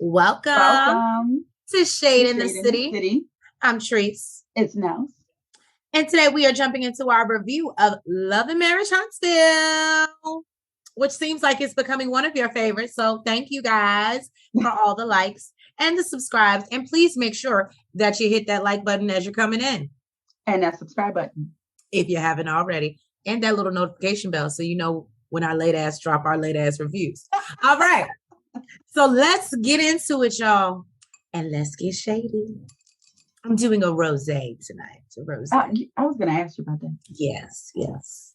Welcome Welcome to Shade in the Shade in the City. City. I'm Treese. It's Nels. And today we are jumping into our review of Love and Marriage Huntsville, which seems like it's becoming one of your favorites. So thank you guys for all the likes and the subscribes. And please make sure that you hit that like button as you're coming in. And that subscribe button. If you haven't already. And that little notification bell so you know when our late ass drop our late ass reviews. All right. So let's get into it, y'all. And let's get shady. I'm doing a rosé tonight. It's a rosé. I was going to ask you about that. Yes.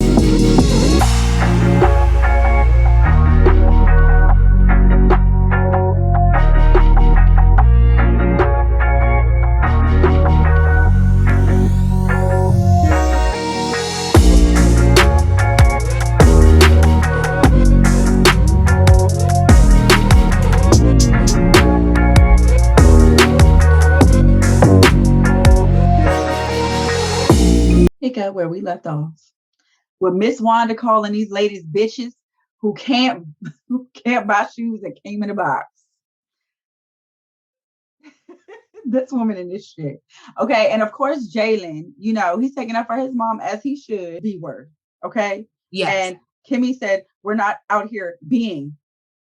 Pick up where we left off with Miss Wanda calling these ladies bitches who can't buy shoes that came in a box. This woman in this shit. Okay, and of course Jalen, he's taking up for his mom as he should. B word. Okay. Yes. And Kimmy said, "We're not out here being."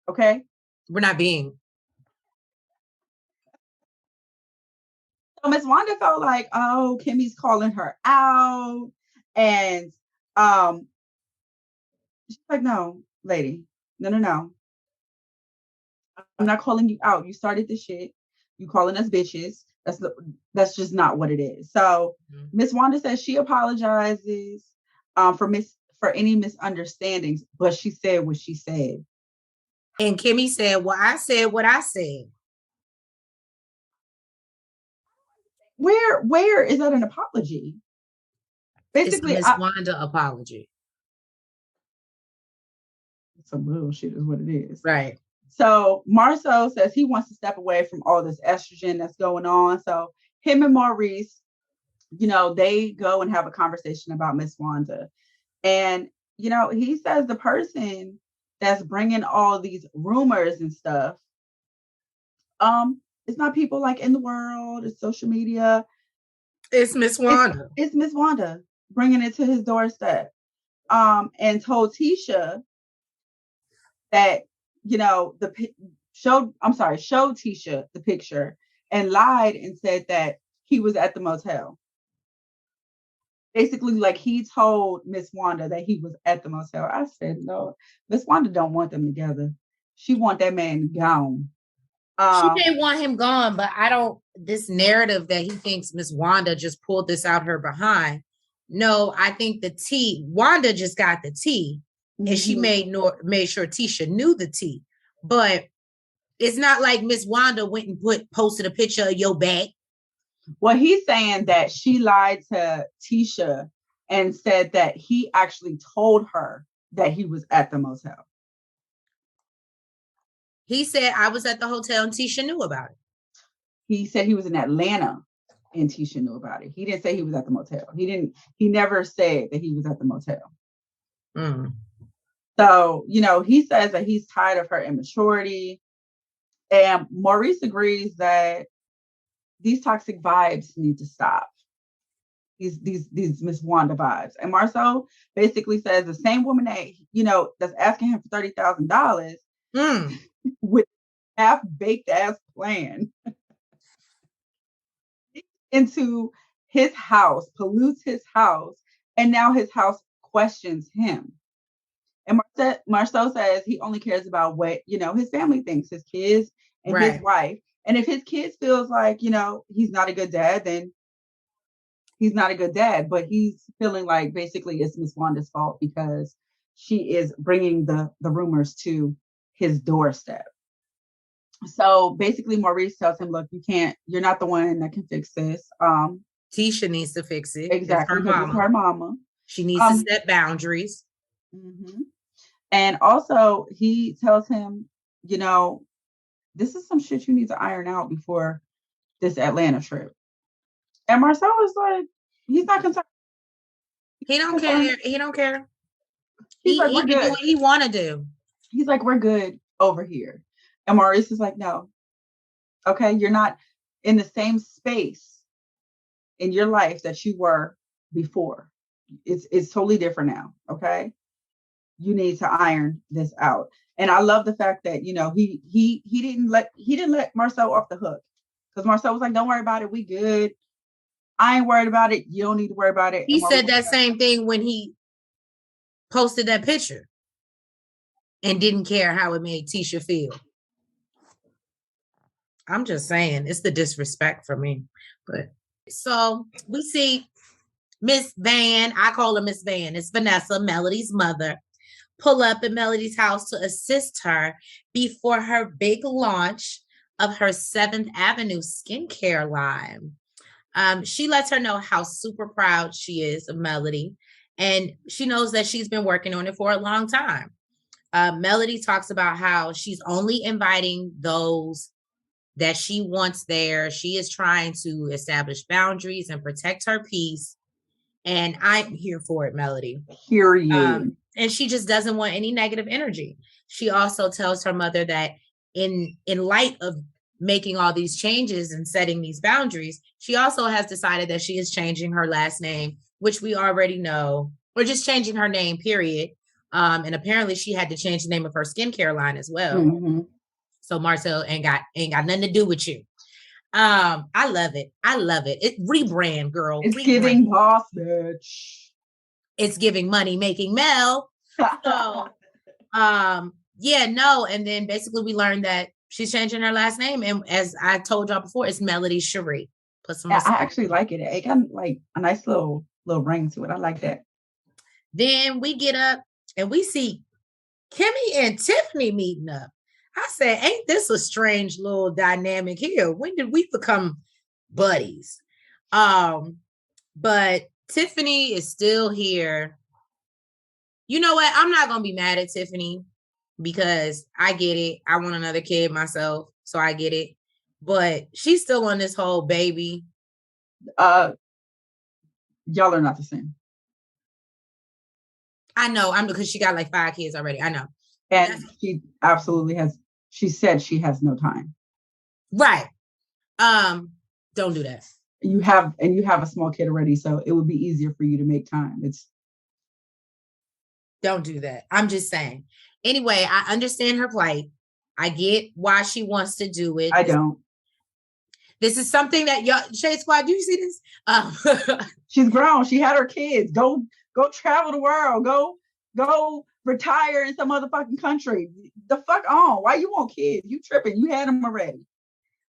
Okay. We're not being. So Miss Wanda felt like, oh, Kimmy's calling her out. And she's like, no, lady, no. I'm not calling you out. You started this shit. You calling us bitches. That's just not what it is. So Miss Wanda says she apologizes for any misunderstandings, but she said what she said. And Kimmy said, well, I said what I said. Where is that an apology? Basically, it's a Miss Wanda apology. Some bullshit is what it is. Right. So Marceau says he wants to step away from all this estrogen that's going on. So him and Maurice, they go and have a conversation about Miss Wanda. And, he says the person that's bringing all these rumors and stuff, it's not people like in the world, it's social media. It's Miss Wanda. It's Miss Wanda bringing it to his doorstep. And told Tisha that, showed Tisha the picture and lied and said that he was at the motel. Basically, like he told Miss Wanda that he was at the motel. I said, no, Miss Wanda don't want them together. She want that man gone. She may want him gone, but this narrative that he thinks Miss Wanda just pulled this out her behind. No, I think Wanda just got the tea. And she made sure Tisha knew the tea. But it's not like Miss Wanda went and posted a picture of your back. Well, he's saying that she lied to Tisha and said that he actually told her that he was at the motel. He said, I was at the hotel and Tisha knew about it. He said he was in Atlanta and Tisha knew about it. He didn't say he was at the motel. He never said that he was at the motel. So, he says that he's tired of her immaturity. And Maurice agrees that these toxic vibes need to stop. These Miss Wanda vibes. And Marceau basically says the same woman that, that's asking him for $30,000 with half-baked ass plan into his house, pollutes his house, and now his house questions him. And Marceau says he only cares about what, his family thinks, his kids and his wife. And if his kids feels like, he's not a good dad, then he's not a good dad. But he's feeling like basically it's Miss Wanda's fault because she is bringing the rumors to his doorstep. So basically Maurice tells him, look, you're not the one that can fix this. Tisha needs to fix it. Exactly. It's her mama. She needs to set boundaries. And also he tells him, this is some shit you need to iron out before this Atlanta trip. And Marceau is like, he's not concerned. He don't care. He don't care. He can do what he want to do. He's like, we're good over here. And Maurice is like, no, Okay. You're not in the same space in your life that you were before. It's totally different now. Okay. You need to iron this out. And I love the fact that, you know, he didn't let Marcel off the hook, because Marcel was like, don't worry about it. We good. I ain't worried about it. You don't need to worry about it. He said that same thing when he posted that picture and didn't care how it made Tisha feel. I'm just saying, it's the disrespect for me. But so we see Miss Van, I call her Miss Van, it's Vanessa, Melody's mother, pull up at Melody's house to assist her before her big launch of her 7th Avenue skincare line. She lets her know how super proud she is of Melody, and she knows that she's been working on it for a long time. Melody talks about how she's only inviting those that she wants there. She is trying to establish boundaries and protect her peace. And I'm here for it, Melody. Period. And she just doesn't want any negative energy. She also tells her mother that in light of making all these changes and setting these boundaries, she also has decided that she is changing her last name, which we already know, or just changing her name, period. And apparently she had to change the name of her skincare line as well. Mm-hmm. So Marcel ain't got nothing to do with you. I love it. I love it. It rebrand, girl. It's rebrand. Giving boss bitch. It's giving money making Mel. So yeah, no. And then basically we learned that she's changing her last name. And as I told y'all before, it's Melody Cherie. Put some I actually like it. It got like a nice little ring to it. I like that. Then we get up and we see Kimmy and Tiffany meeting up. I said, ain't this a strange little dynamic here? When did we become buddies? But Tiffany is still here. You know what? I'm not going to be mad at Tiffany because I get it. I want another kid myself, so I get it. But she's still on this whole baby. Y'all are not the same. I know. Because she got like 5 kids already. I know. And she absolutely has. She said she has no time. Right. Don't do that. You have a small kid already, so it would be easier for you to make time. Don't do that. I'm just saying. Anyway, I understand her plight. I get why she wants to do it. I don't. This is something that y'all, Shade Squad, do you see this? She's grown. She had her kids. Go travel the world. Go retire in some motherfucking country. The fuck on. Why you want kids? You tripping. You had them already.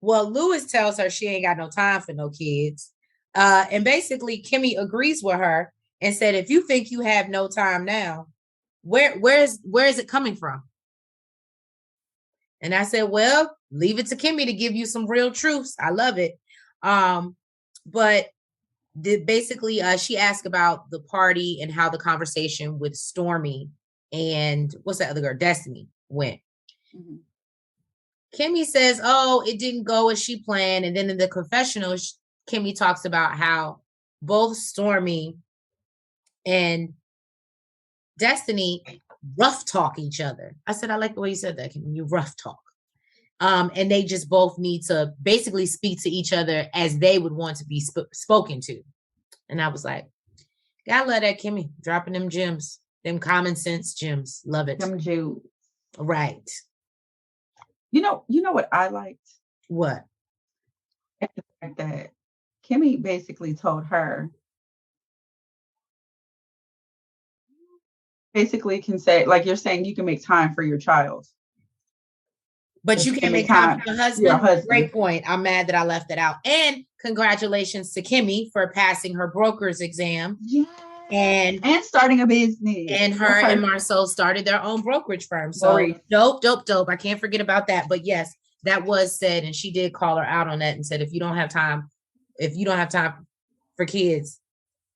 Well, Lewis tells her she ain't got no time for no kids. And basically Kimmy agrees with her and said, if you think you have no time now, where is it coming from? And I said, well, leave it to Kimmy to give you some real truths. I love it. But basically, she asked about the party and how the conversation with Stormy and what's that other girl, Destiny, went. Mm-hmm. Kimmy says, oh, it didn't go as she planned. And then in the confessional, Kimmy talks about how both Stormy and Destiny rough talk each other. I said, I like the way you said that, Kimmy. You rough talk. And they just both need to basically speak to each other as they would want to be spoken to. And I was like, gotta love that, Kimmy, dropping them gems, them common sense gems. Love it. Them Jews. Right. You know what I liked? What? The fact that Kimmy basically told her, basically can say, like you're saying, you can make time for your child. But you can't make time for your husband. Great point. I'm mad that I left it out. And congratulations to Kimmy for passing her broker's exam. Yeah. And starting a business. And her and Marcel started their own brokerage firm. So dope. I can't forget about that. But yes, that was said. And she did call her out on that and said, if you don't have time for kids,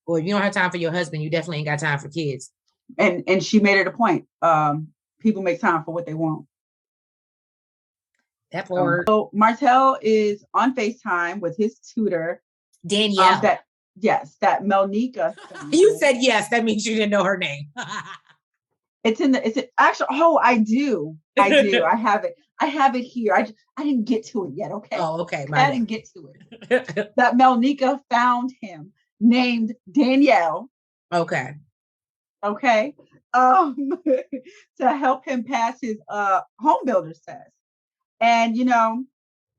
or if you don't have time for your husband, you definitely ain't got time for kids. And she made it a point. People make time for what they want. That part. So Martel is on FaceTime with his tutor, Danielle. That Melnika. You said yes. That means you didn't know her name. It's in the, it's actually, oh, I do. I have it. I have it here. I didn't get to it yet. Okay. Oh, okay. I didn't get to it. That Melnica found him named Danielle. Okay. Okay. Um, to help him pass his home builder's test. And, you know,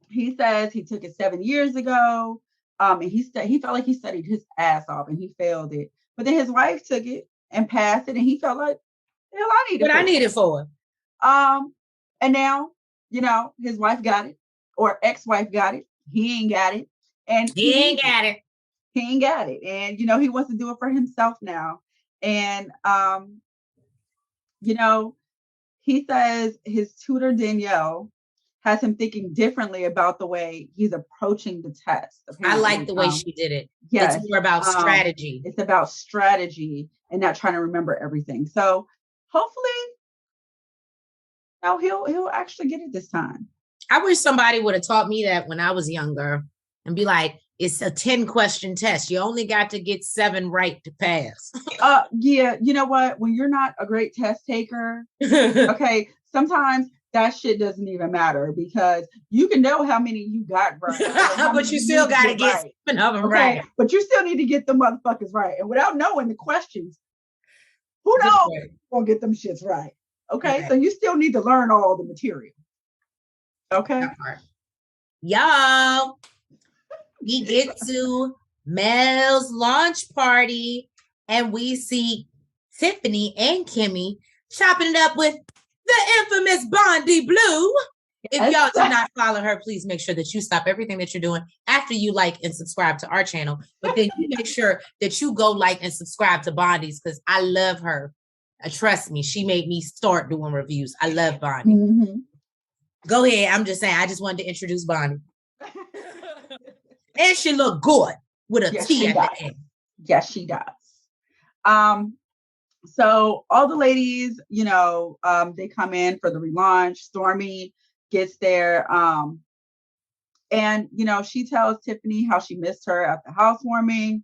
he says he took it 7 years ago. And he felt like he studied his ass off and he failed it. But then his wife took it and passed it, and he felt like, hell, I need it. What I need it for. And now, you know, his wife got it, or ex-wife got it. He ain't got it. And he ain't got it. He ain't got it. And, you know, he wants to do it for himself now. And, you know, he says his tutor, Danielle, has him thinking differently about the way he's approaching the test. Apparently. I like the way she did it. Yes, it's more about strategy. It's about strategy and not trying to remember everything. So hopefully, no, he'll actually get it this time. I wish somebody would have taught me that when I was younger and be like, it's a 10-question test. You only got to get 7 right to pass. Yeah, you know what? When you're not a great test taker, okay, sometimes that shit doesn't even matter because you can know how many you got right. But you still got to get 7 of them right. But you still need to get the motherfuckers right. And without knowing the questions, who knows if you're going to get them shits right? Okay, so you still need to learn all the material. Okay. Y'all, we get to Mel's launch party and we see Tiffany and Kimmy chopping it up with the infamous Bondi Blue. If y'all do not follow her, please make sure that you stop everything that you're doing after you like and subscribe to our channel. But then you make sure that you go like and subscribe to Bondi's because I love her. Trust me, she made me start doing reviews. I love Bondi. Mm-hmm. Go ahead. I'm just saying, I just wanted to introduce Bondi. And she looked good with a T at the end. Yes, she does. So all the ladies, you know, they come in for the relaunch. Stormy gets there. And, you know, she tells Tiffany how she missed her at the housewarming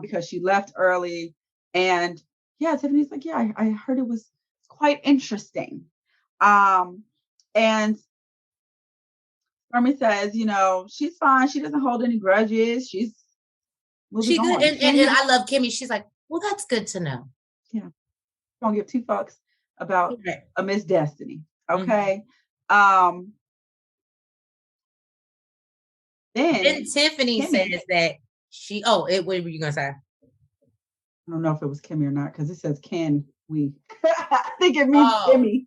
because she left early. And yeah, Tiffany's like, yeah, I heard it was quite interesting. And Stormy says, you know, she's fine. She doesn't hold any grudges. She's good. And I love Kimmy. She's like, well, that's good to know. Yeah. Don't give 2 fucks about a Miss Destiny. Okay. Mm-hmm. Then Tiffany says that what were you gonna say? I don't know if it was Kimmy or not because it says can we. I think it means Kimmy.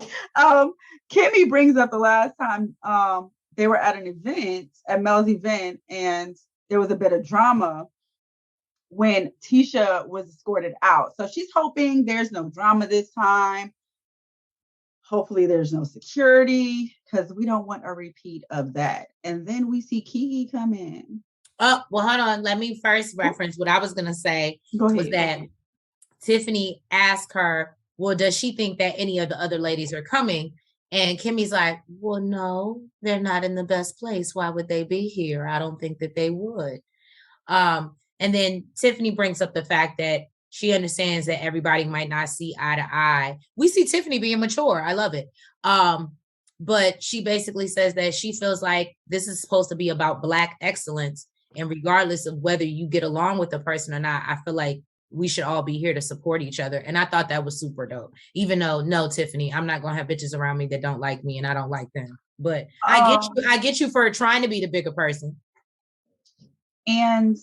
Kimmy brings up the last time they were at an event, at Mel's event, and there was a bit of drama when Tisha was escorted out. So she's hoping there's no drama this time. Hopefully there's no security because we don't want a repeat of that. And then we see Kiki come in. Oh, well, hold on. Let me first reference what I was going to say was that Tiffany asked her, well, does she think that any of the other ladies are coming? And Kimmy's like, well, no, they're not in the best place. Why would they be here? I don't think that they would. And then Tiffany brings up the fact that she understands that everybody might not see eye to eye. We see Tiffany being mature. I love it. But she basically says that she feels like this is supposed to be about Black excellence. And regardless of whether you get along with the person or not, I feel like we should all be here to support each other. And I thought that was super dope. Even though, no, Tiffany, I'm not going to have bitches around me that don't like me and I don't like them. But I get you for trying to be the bigger person. And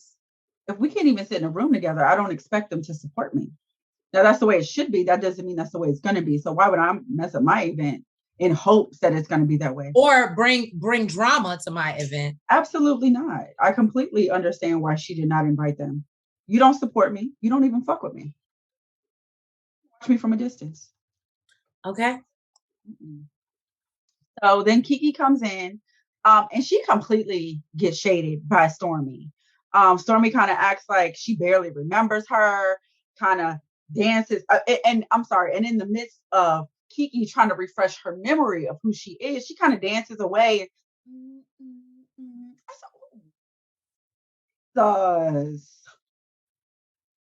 if we can't even sit in a room together, I don't expect them to support me. Now, that's the way it should be. That doesn't mean that's the way it's going to be. So why would I mess up my event in hopes that it's going to be that way? Or bring drama to my event? Absolutely not. I completely understand why she did not invite them. You don't support me. You don't even fuck with me. Watch me from a distance. Okay. Mm-mm. So then Kiki comes in, and she completely gets shaded by Stormy. Stormy kind of acts like she barely remembers her, kind of dances. And I'm sorry. And in the midst of Kiki trying to refresh her memory of who she is, she kind of dances away.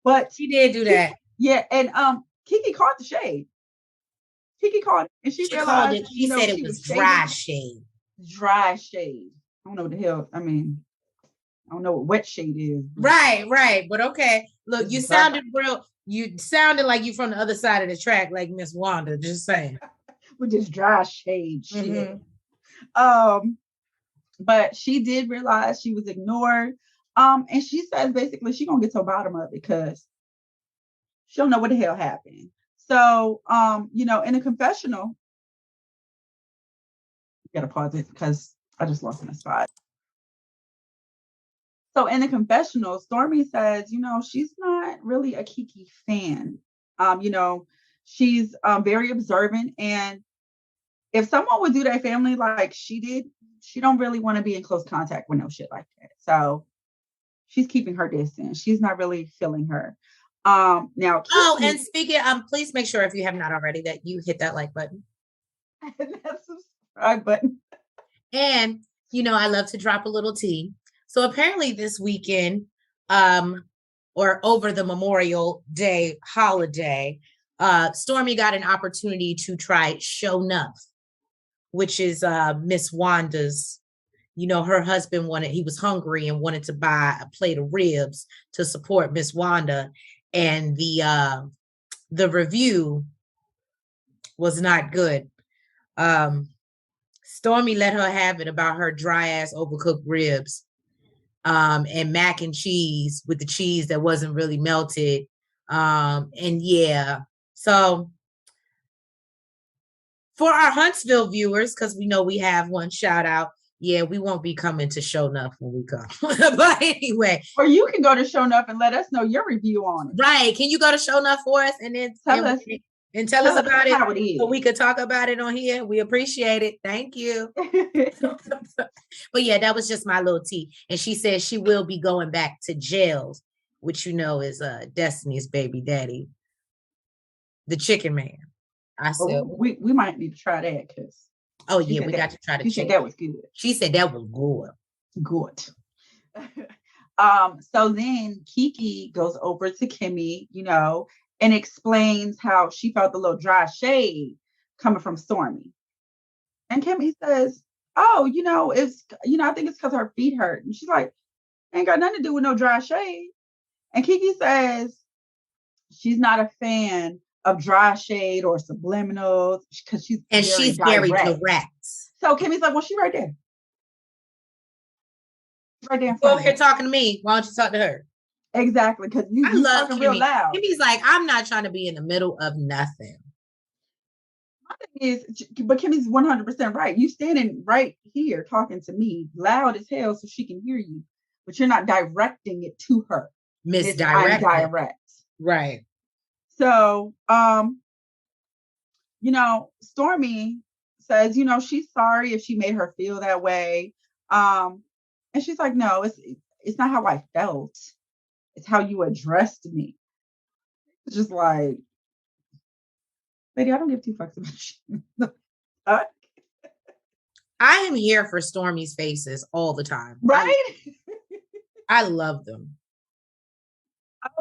But she did do that. Yeah. And Kiki caught the shade. Kiki called it, and she called realized, it. She said it was dry shade. Dry shade. I don't know what the hell. I mean, I don't know what wet shade is. Right. But okay. Look, you sounded like you from the other side of the track, like Miss Wanda. Just saying. With this dry shade shit. But she did realize she was ignored. And she says basically she gonna get to the bottom of it because she don't know what the hell happened. So, in a confessional, gotta pause it because I just lost my spot. So in the confessional, Stormy says, she's not really a Kiki fan. She's very observant, and if someone would do their family like she did, she don't really want to be in close contact with no shit like that. So she's keeping her distance. She's not really feeling her. Now. Kiki, and speaking, please make sure if you have not already that you hit that like button and that subscribe button. And I love to drop a little tea. So apparently this weekend, or over the Memorial Day holiday, Stormy got an opportunity to try Show Enough, which is Miss Wanda's. Her husband he was hungry and wanted to buy a plate of ribs to support Miss Wanda, and the review was not good. Stormy let her have it about her dry ass overcooked ribs, and mac and cheese with the cheese that wasn't really melted. And yeah, so for our Huntsville viewers, because we know we have one, shout out. Yeah, we won't be coming to Show Enough when we come. But anyway. Or you can go to Show Enough and let us know your review on it. Right. Can you go to Show Enough for us and then tell us about it so we could talk about it on here? We appreciate it. Thank you. But yeah, that was just my little tea. And she said she will be going back to jails, which is Destiny's baby daddy, the chicken man. I said we might need to try that because we got to try the chicken. She said that was good. She said that was good. So then Kiki goes over to Kimmy, and explains how she felt a little dry shade coming from Stormy. And Kimmy says, oh, it's, I think it's because her feet hurt. And she's like, ain't got nothing to do with no dry shade. And Kiki says she's not a fan of dry shade or subliminals because she's very direct. So Kimmy's like, well, she's right there. Right there. Go over here talking to me. Why don't you talk to her? Exactly, because you love talking real loud. Kimmy's like, I'm not trying to be in the middle of nothing. My thing is, but Kimmy's 100% right. You standing right here talking to me loud as hell so she can hear you, but you're not directing it to her. Misdirect. Direct. Right. So, Stormy says, she's sorry if she made her feel that way. And she's like, no, it's not how I felt. It's how you addressed me. It's just like, lady, I don't give two fucks about you. I am here for Stormy's faces all the time. Right? I love them.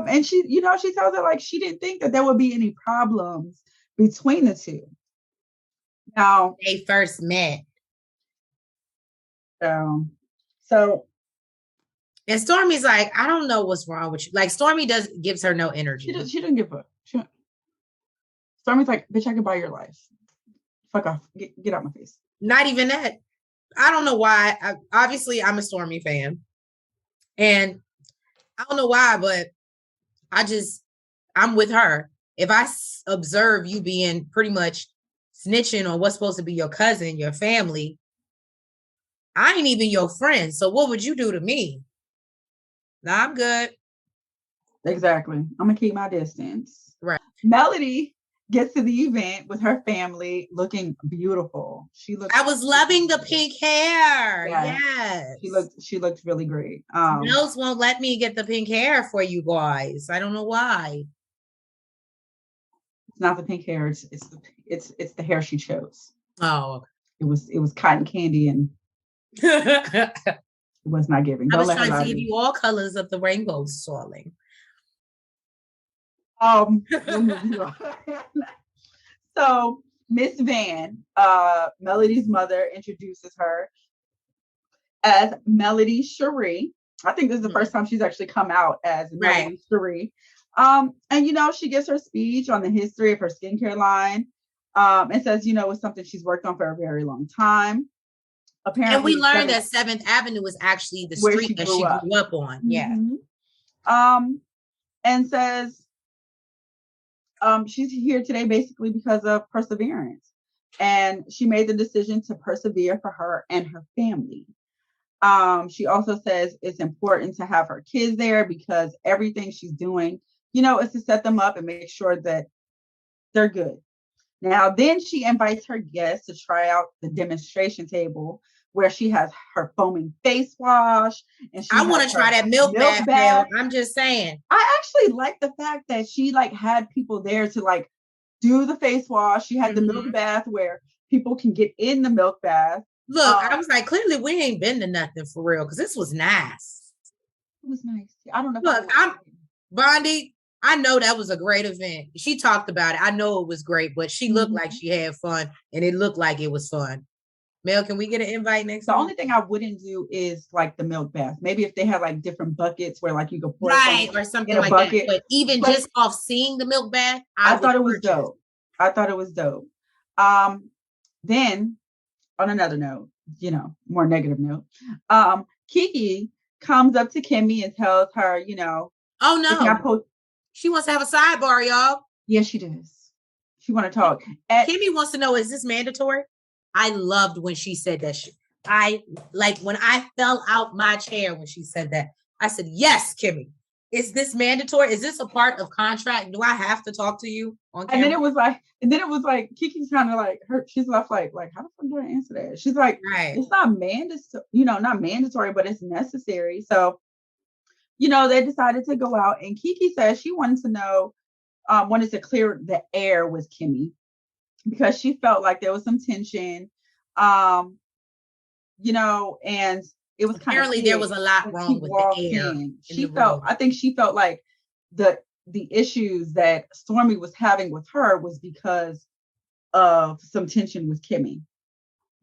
And she, she tells her like she didn't think that there would be any problems between the two. Now they first met. So and Stormy's like, I don't know what's wrong with you. Like Stormy gives her no energy. She didn't give up. Stormy's like, bitch, I can buy your life. Fuck off. Get out my face. Not even that. I don't know why. Obviously, I'm a Stormy fan. And I don't know why, but I'm with her. If I observe you being pretty much snitching on what's supposed to be your cousin, your family, I ain't even your friend. So what would you do to me? Nah, I'm good. Exactly. I'm going to keep my distance. Right. Melody gets to the event with her family looking beautiful. I was loving the pink hair. Yes. She looked really great. Nels won't let me get the pink hair for you guys. I don't know why. It's not the pink hair. It's the hair she chose. Oh. It was cotton candy and it was not giving. I was trying to give you all colors of the rainbow, darling. So Miss Van, Melody's mother, introduces her as Melody Cherie. I think this is the first time she's actually come out as Melody Cherie. And she gives her speech on the history of her skincare line, and says, it's something she's worked on for a very long time. Apparently, and we learned that 7th Avenue was actually the street that she grew up on. Yeah. And says she's here today basically because of perseverance. And she made the decision to persevere for her and her family. She also says it's important to have her kids there because everything she's doing, is to set them up and make sure that they're good. Now, then she invites her guests to try out the demonstration table where she has her foaming face wash. And I want to try that milk bath. I'm just saying. I actually like the fact that she had people there to do the face wash. She had the milk bath where people can get in the milk bath. Look, I was like, clearly we ain't been to nothing for real because this was nice. It was nice. I don't know. Look, Bondi. I know that was a great event. She talked about it. I know it was great, but she looked like she had fun, and it looked like it was fun. Mel, can we get an invite next time? The only thing I wouldn't do is the milk bath. Maybe if they had different buckets where you could pour or something like bucket. That. But even just off seeing the milk bath, I thought it was dope. I thought it was dope. Then on another note, more negative note, Kiki comes up to Kimmy and tells her, oh no. She wants to have a sidebar, y'all. Yes, she does. She want to talk. Kimmy wants to know, is this mandatory? I loved when she said that. When I fell out my chair when she said that. I said, yes, Kimmy. Is this mandatory? Is this a part of contract? Do I have to talk to you on camera? And then it was like, Kiki's kind of her. She's left how the fuck do I answer that? She's like, It's not mandatory, not mandatory, but it's necessary. So, they decided to go out, and Kiki says she wanted to know, wanted to clear the air with Kimmy because she felt like there was some tension, and it was apparently there was a lot wrong with the air. I think she felt like the issues that Stormy was having with her was because of some tension with Kimmy.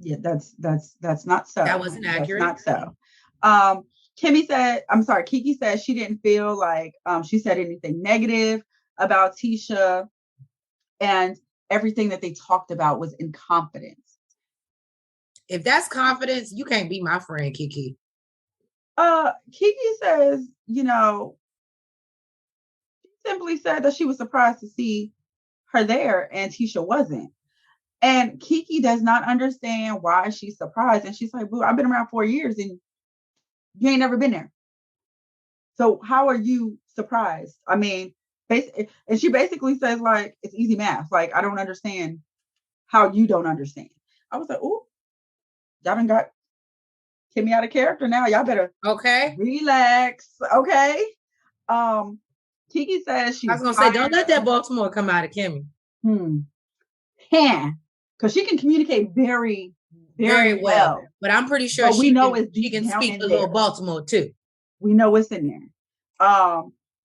Yeah, that's not so. That wasn't accurate. That's not so. Kiki said she didn't feel like she said anything negative about Tisha, and everything that they talked about was in confidence. If that's confidence, you can't be my friend, Kiki. Kiki says, she simply said that she was surprised to see her there and Tisha wasn't. And Kiki does not understand why she's surprised. And she's like, boo, I've been around 4 years and you ain't never been there. So how are you surprised? I mean, and she basically says it's easy math. I don't understand how you don't understand. I was like, oh, y'all done got Kimmy out of character now. Y'all better relax. Okay. Kiki says I was gonna say, don't let that Baltimore come out of Kimmy. Because she can communicate very, very well. But I'm pretty sure she can speak a little Baltimore too. We know what's in there.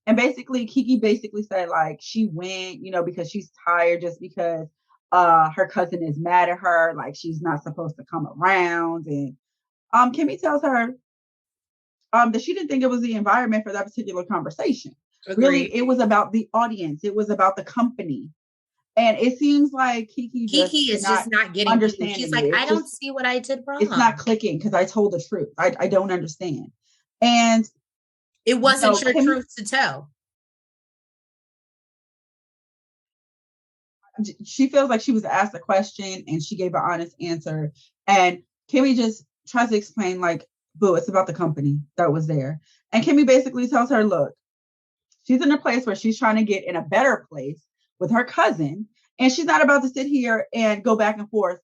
And basically, Kiki said she went, because she's tired, just because her cousin is mad at her, she's not supposed to come around. And Kimmy tells her that she didn't think it was the environment for that particular conversation. Agreed. Really, it was about the audience. It was about the company. And it seems like Kiki is just not getting understanding. She's like, I don't see what I did wrong. It's not clicking because I told the truth. I don't understand. And it wasn't your truth to tell. She feels like she was asked a question and she gave an honest answer. And Kimmy just tries to explain boo, it's about the company that was there. And Kimmy basically tells her, look, she's in a place where she's trying to get in a better place with her cousin, and she's not about to sit here and go back and forth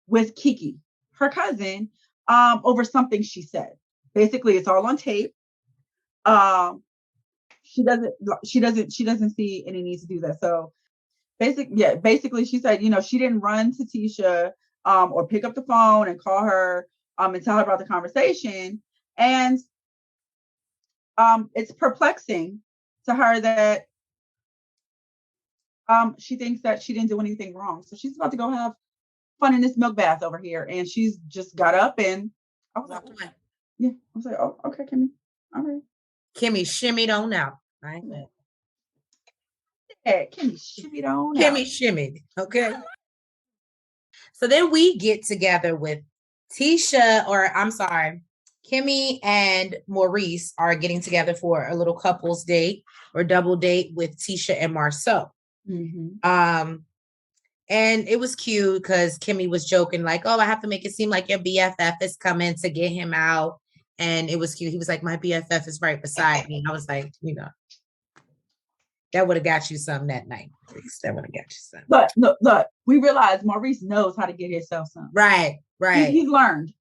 with Kiki, her cousin, over something she said. Basically, it's all on tape. She doesn't see any need to do that. So basically she said, she didn't run to Tisha or pick up the phone and call her and tell her about the conversation. And it's perplexing to her that She thinks that she didn't do anything wrong. So she's about to go have fun in this milk bath over here. And she's just got up and I was like, yeah. I was like, oh, okay, Kimmy. All right. Kimmy shimmied on out. Right? Yeah, Kimmy shimmied on Kimmy out. shimmied. Okay. So then we get together with Tisha, or I'm sorry, Kimmy and Maurice are getting together for a little couples date or double date with Tisha and Marceau. Mm-hmm. And it was cute because Kimmy was joking like, oh, I have to make it seem like your BFF is coming to get him out. And it was cute. He was like, my BFF is right beside me. And I was like, that would have got you something that night. That would have got you something. Look, we realize Maurice knows how to get himself something. Right. He's learned.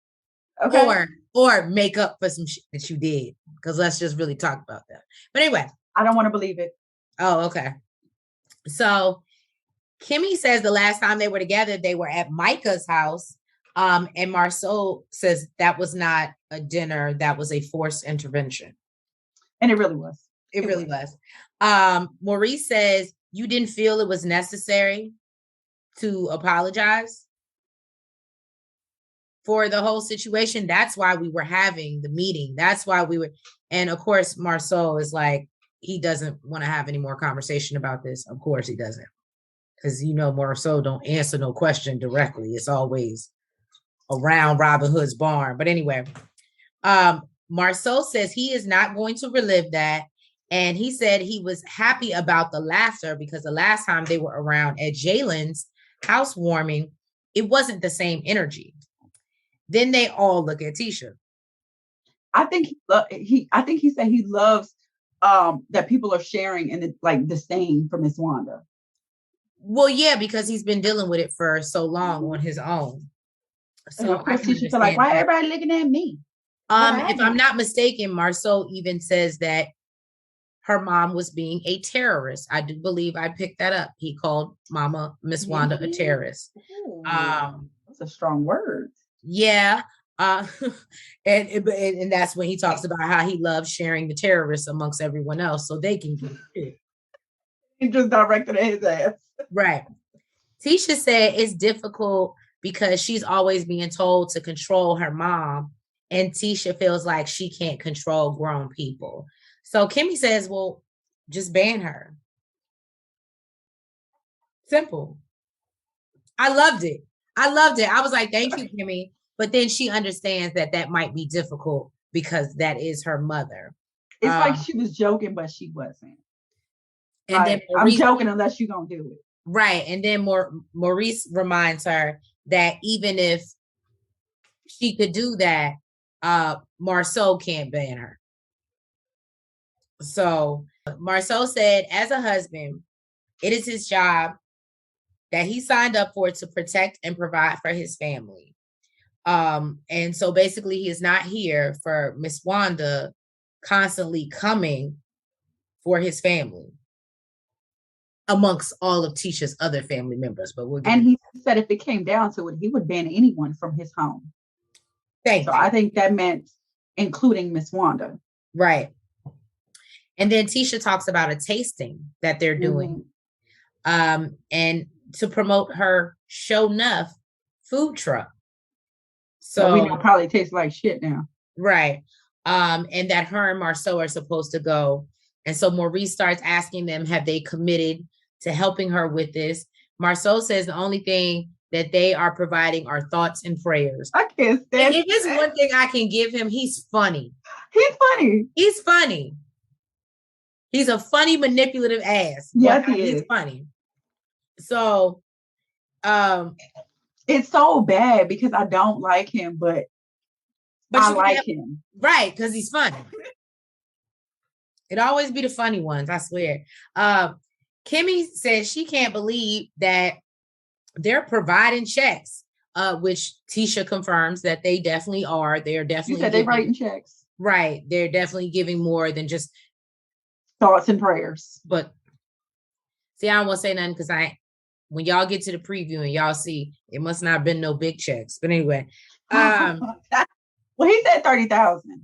Okay. Or make up for some shit that you did. Because let's just really talk about that. But anyway. I don't want to believe it. Oh, okay. So Kimmy says the last time they were together, they were at Micah's house. And Marceau says that was not a dinner. That was a forced intervention. And it really was. It really was. Maurice says, you didn't feel it was necessary to apologize for the whole situation. That's why we were having the meeting. That's why we were. And of course, Marceau is like, he doesn't want to have any more conversation about this. Of course he doesn't. Because, Marceau don't answer no question directly. It's always around Robin Hood's barn. But anyway, Marceau says he is not going to relive that. And he said he was happy about the laughter because the last time they were around at Jalen's housewarming, it wasn't the same energy. Then they all look at Tisha. I think he said he loves that people are sharing and like disdain for Miss Wanda. Well, yeah, because he's been dealing with it for so long on his own. So of course Tisha feel like, why everybody looking at me? If I'm not mistaken, Marceau even says that her mom was being a terrorist. I do believe I picked that up. He called Mama Miss Wanda a terrorist. That's a strong word. Yeah. And that's when he talks about how he loves sharing the terrorists amongst everyone else so they can get it. He just directed at his ass. Right. Tisha said it's difficult because she's always being told to control her mom, and Tisha feels like she can't control grown people. So Kimmy says, well, just ban her. Simple. I loved it. I was like, thank you, Kimmy. But then she understands that might be difficult because that is her mother. It's like she was joking, but she wasn't. And like, then Maurice, I'm joking unless you're going to do it. Right. And then Maurice reminds her that even if she could do that, Marceau can't ban her. So Marceau said, as a husband, it is his job that he signed up for to protect and provide for his family. And so basically he is not here for Miss Wanda constantly coming for his family amongst all of Tisha's other family members. But he said if it came down to it, he would ban anyone from his home. Thank you. I think that meant including Miss Wanda. Right. And then Tisha talks about a tasting that they're doing. And to promote her Show Nuff food truck. So we know probably tastes like shit now. Right. And that her and Marceau are supposed to go. And so Maurice starts asking them, have they committed to helping her with this? Marceau says the only thing that they are providing are thoughts and prayers. I can't stand it. If there's one thing I can give him, he's funny. He's funny. He's a funny, manipulative ass. Yes, he's funny. So, it's so bad because I don't like him, but I like him. Right, because he's funny. It always be the funny ones, I swear. Kimmy says she can't believe that they're providing checks, which Tisha confirms that they definitely are. They're definitely. You said they're writing checks. Right. They're definitely giving more than just thoughts and prayers. But see, I don't want to say nothing because when y'all get to the preview and y'all see, it must not have been no big checks. But anyway. Well, he said 30,000.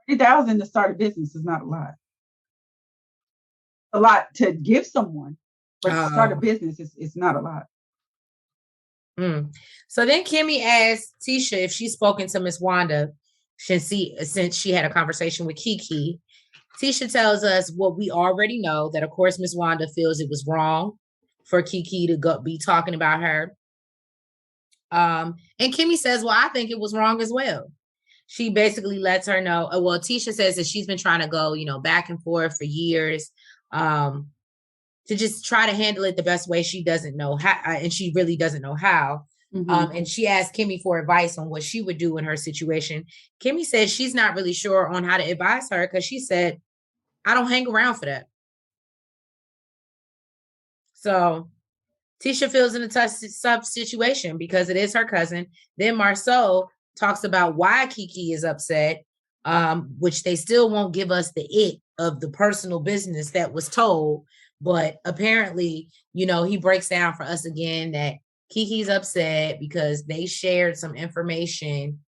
30,000 to start a business is not a lot. a lot to give someone, but to start a business is not a lot. So then Kimmy asked Tisha if she's spoken to Miss Wanda since she had a conversation with Kiki. Tisha tells us what we already know, that of course Miss Wanda feels it was wrong for Kiki to be talking about her. And Kimmy says, well, I think it was wrong as well. She basically lets her know, well, Tisha says that she's been trying to go, back and forth for years, to just try to handle it the best way. She doesn't know how, and she really doesn't know how. And she asked Kimmy for advice on what she would do in her situation. Kimmy says she's not really sure on how to advise her because she said, I don't hang around for that. So Tisha feels in a tough situation because it is her cousin. Then Marceau talks about why Kiki is upset, which they still won't give us the it of the personal business that was told. But apparently, he breaks down for us again that Kiki's upset because they shared some information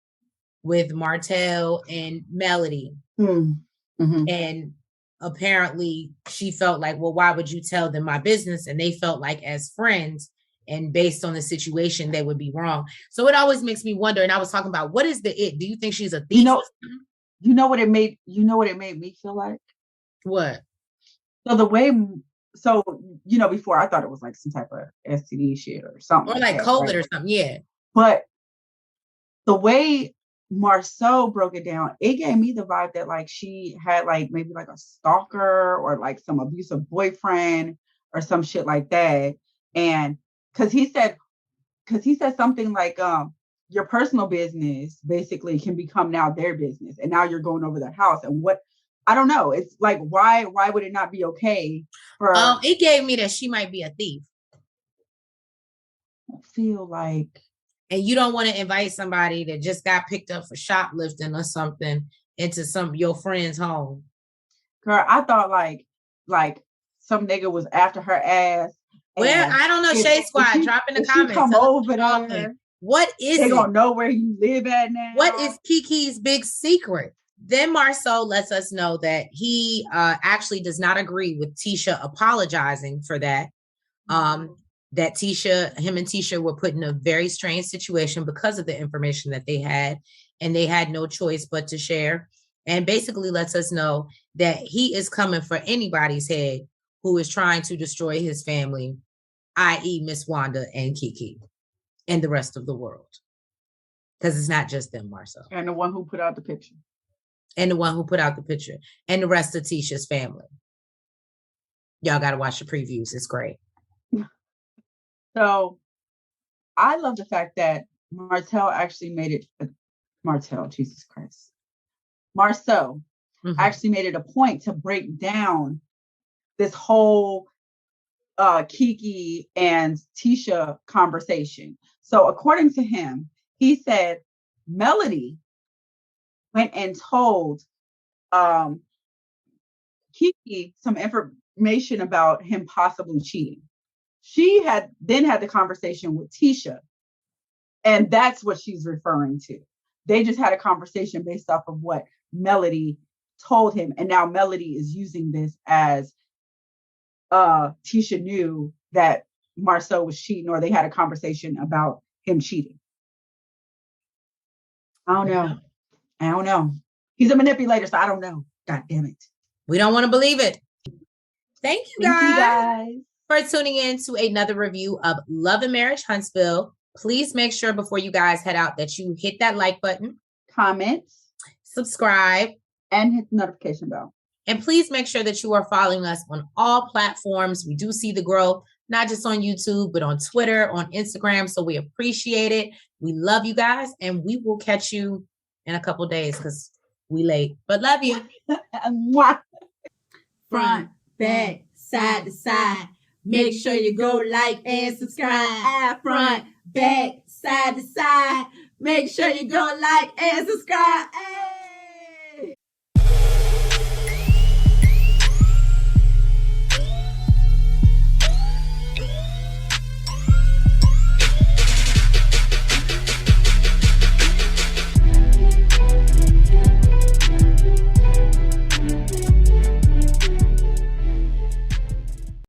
with Martell and Melody. And apparently she felt like, well, why would you tell them my business? And they felt like as friends and based on the situation, they would be wrong. So it always makes me wonder. And I was talking about, what is the it? Do you think she's a thief? You know what it made me feel like? What? So before I thought it was like some type of STD shit or something. Or like COVID or something, yeah. But the way Marceau broke it down, it gave me the vibe that like she had like maybe like a stalker or like some abusive boyfriend or some shit like that. And because he said something like your personal business basically can become now their business, and now you're going over their house. And what, I don't know, it's like why would it not be okay for it gave me that she might be a thief. I feel like, and you don't want to invite somebody that just got picked up for shoplifting or something into your friend's home. Girl, I thought like some nigga was after her ass. Well, I don't know, Shade Squad, drop in the comments. Come over there. What is they gonna know where you live at now? What is Kiki's big secret? Then Marceau lets us know that he actually does not agree with Tisha apologizing for that. That him and Tisha were put in a very strange situation because of the information that they had, and they had no choice but to share. And basically lets us know that he is coming for anybody's head who is trying to destroy his family, i.e. Miss Wanda and Kiki and the rest of the world. Because it's not just them, Marceau. And the one who put out the picture. And the one who put out the picture. And the rest of Tisha's family. Y'all got to watch the previews. It's great. So I love the fact that Marceau actually made it. Jesus Christ. Marceau actually made it a point to break down this whole Kiki and Tisha conversation. So according to him, he said Melody went and told Kiki some information about him possibly cheating. She had the conversation with Tisha, and that's what she's referring to. They just had a conversation based off of what Melody told him, and now Melody is using this as Tisha knew that Marceau was cheating, or they had a conversation about him cheating. I don't know. He's a manipulator, so I don't know. God damn it. We don't want to believe it. Thank you guys for tuning in to another review of Love and Marriage Huntsville. Please make sure before you guys head out that you hit that like button, comment, subscribe, and hit the notification bell. And please make sure that you are following us on all platforms. We do see the growth, not just on YouTube, but on Twitter, on Instagram. So we appreciate it. We love you guys, and we will catch you in a couple days because we late, but love you. Front, back, side to side. Make sure you go like and subscribe. Front, back, side to side. Make sure you go like and subscribe.